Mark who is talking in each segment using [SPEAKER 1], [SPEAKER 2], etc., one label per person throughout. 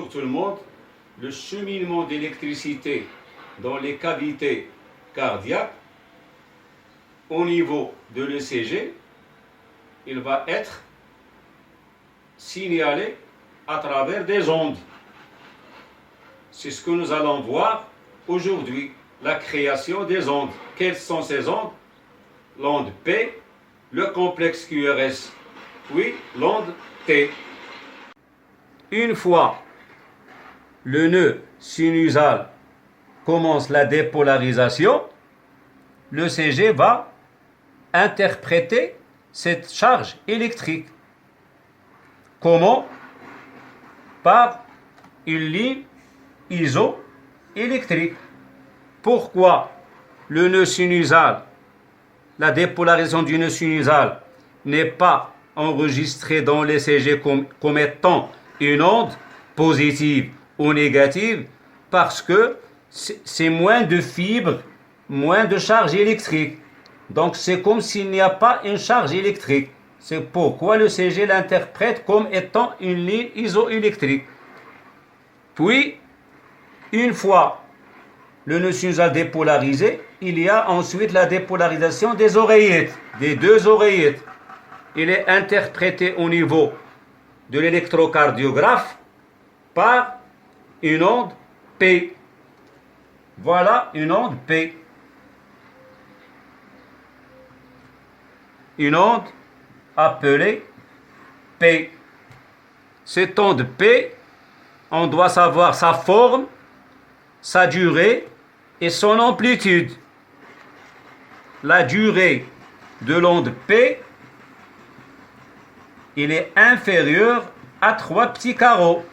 [SPEAKER 1] pour tout le monde, le cheminement d'électricité dans les cavités cardiaques au niveau de l'ECG, il va être signalé à travers des ondes. C'est ce que nous allons voir aujourd'hui, la création des ondes. Quelles sont ces ondes? L'onde P, le complexe QRS, oui, l'onde T. Une fois le nœud sinusal commence la dépolarisation, le CG va interpréter cette charge électrique. Comment? Par une ligne isoélectrique. Pourquoi le nœud sinusal, la dépolarisation du nœud sinusal n'est pas enregistrée dans l'ECG comme étant une onde positive ou négative? Parce que c'est moins de fibres, moins de charge électrique. Donc c'est comme s'il n'y a pas une charge électrique. C'est pourquoi le CG l'interprète comme étant une ligne isoélectrique. Puis, une fois le nœud sinusal dépolarisé, il y a ensuite la dépolarisation des oreillettes, des deux oreillettes. Il est interprété au niveau de l'électrocardiographe par une onde P. Voilà une onde P. Une onde appelée P. Cette onde P, on doit savoir sa forme, sa durée et son amplitude. La durée de l'onde P, il est inférieur à 3 petits carreaux.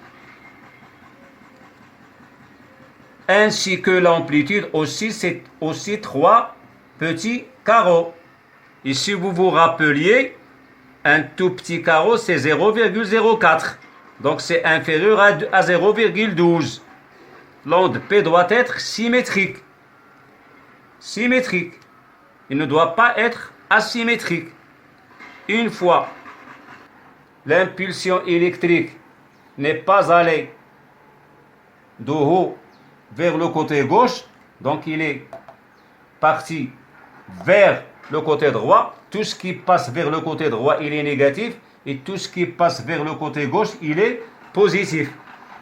[SPEAKER 1] Ainsi que l'amplitude aussi, c'est aussi 3 petits carreaux. Et si vous vous rappeliez, un tout petit carreau, c'est 0,04. Donc c'est inférieur à 0,12. L'onde P doit être symétrique. Symétrique. Il ne doit pas être asymétrique. Une fois l'impulsion électrique n'est pas allée de haut vers le côté gauche, donc il est parti vers le côté droit. Tout ce qui passe vers le côté droit, il est négatif, et tout ce qui passe vers le côté gauche, il est positif.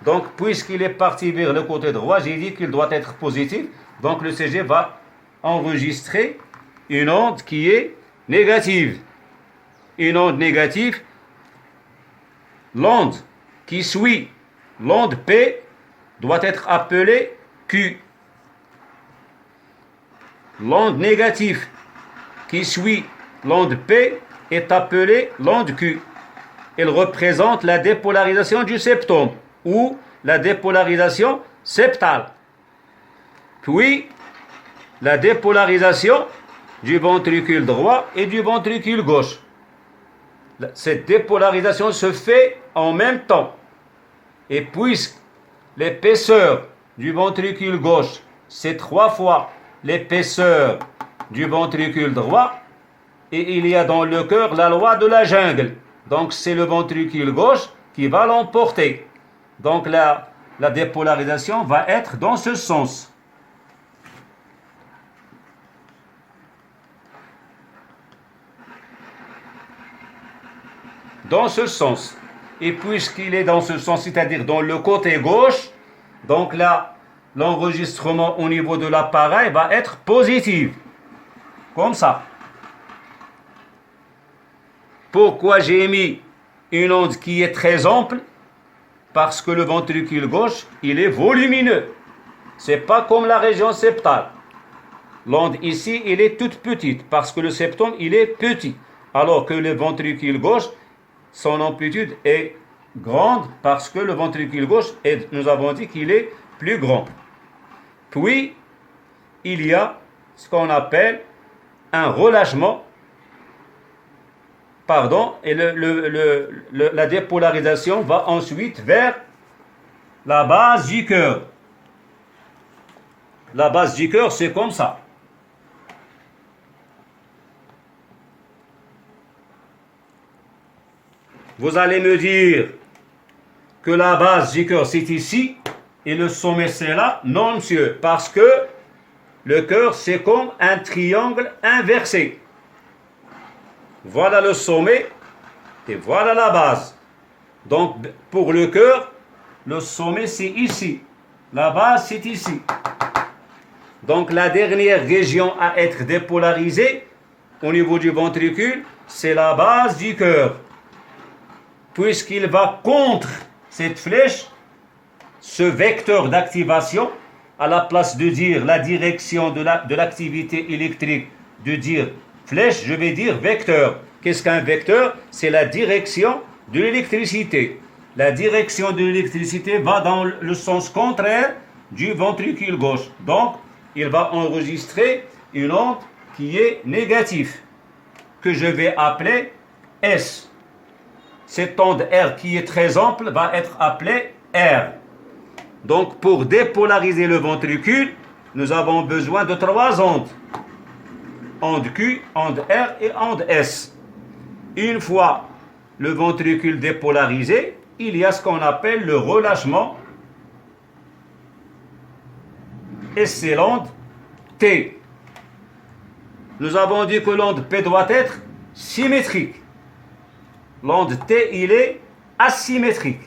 [SPEAKER 1] Donc, puisqu'il est parti vers le côté droit, j'ai dit qu'il doit être positif. Donc, le CG va enregistrer une onde qui est négative. Une onde négative, l'onde qui suit l'onde P doit être appelée Q. L'onde négative qui suit l'onde P est appelée l'onde Q. Elle représente la dépolarisation du septum ou la dépolarisation septale. Puis, la dépolarisation du ventricule droit et du ventricule gauche. Cette dépolarisation se fait en même temps. Et puisque l'épaisseur du ventricule gauche, c'est 3 fois l'épaisseur du ventricule droit, et il y a dans le cœur la loi de la jungle. Donc c'est le ventricule gauche qui va l'emporter. Donc la dépolarisation va être dans ce sens. Dans ce sens. Et puisqu'il est dans ce sens, c'est-à-dire dans le côté gauche, donc là, l'enregistrement au niveau de l'appareil va être positif. Comme ça. Pourquoi j'ai mis une onde qui est très ample? Parce que le ventricule gauche, il est volumineux. C'est pas comme la région septale. L'onde ici, elle est toute petite parce que le septum, il est petit. Alors que le ventricule gauche, son amplitude est grande parce que le ventricule gauche, nous avons dit qu'il est plus grand. Puis, il y a ce qu'on appelle un relâchement, et la dépolarisation va ensuite vers la base du cœur. La base du cœur, c'est comme ça. Vous allez me dire, que la base du cœur c'est ici et le sommet c'est là? Non, monsieur, parce que le cœur c'est comme un triangle inversé. Voilà le sommet et voilà la base. Donc pour le cœur, le sommet c'est ici, la base c'est ici. Donc la dernière région à être dépolarisée au niveau du ventricule, c'est la base du cœur. Puisqu'il va contre cette flèche, ce vecteur d'activation, à la place de dire la direction de l'activité électrique, de dire flèche, je vais dire vecteur. Qu'est-ce qu'un vecteur? C'est la direction de l'électricité. La direction de l'électricité va dans le sens contraire du ventricule gauche. Donc, il va enregistrer une onde qui est négative, que je vais appeler S. Cette onde R qui est très ample va être appelée R. Donc, pour dépolariser le ventricule, nous avons besoin de 3 ondes. Onde Q, onde R et onde S. Une fois le ventricule dépolarisé, il y a ce qu'on appelle le relâchement. Et c'est l'onde T. Nous avons dit que l'onde P doit être symétrique. L'onde T, il est asymétrique.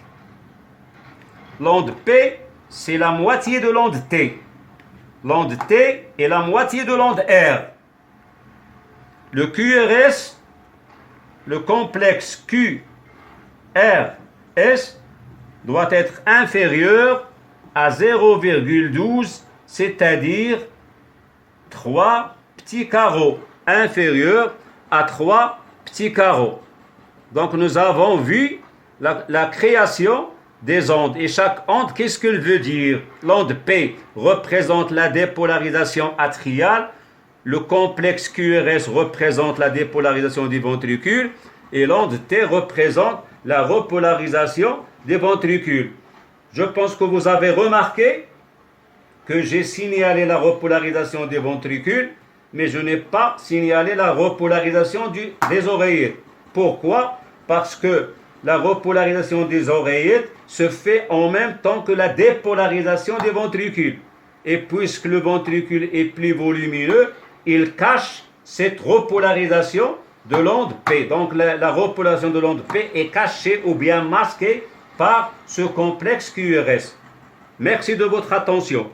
[SPEAKER 1] L'onde P, c'est la moitié de l'onde T. L'onde T est la moitié de l'onde R. Le QRS, le complexe QRS, doit être inférieur à 0,12, c'est-à-dire 3 petits carreaux. Inférieur à 3 petits carreaux. Donc nous avons vu la création des ondes. Et chaque onde, qu'est-ce qu'elle veut dire? L'onde P représente la dépolarisation atriale, le complexe QRS représente la dépolarisation du ventricule, et l'onde T représente la repolarisation des ventricules. Je pense que vous avez remarqué que j'ai signalé la repolarisation des ventricules, mais je n'ai pas signalé la repolarisation des oreillettes. Pourquoi? Parce que la repolarisation des oreillettes se fait en même temps que la dépolarisation des ventricules. Et puisque le ventricule est plus volumineux, il cache cette repolarisation de l'onde P. Donc la repolarisation de l'onde P est cachée ou bien masquée par ce complexe QRS. Merci de votre attention.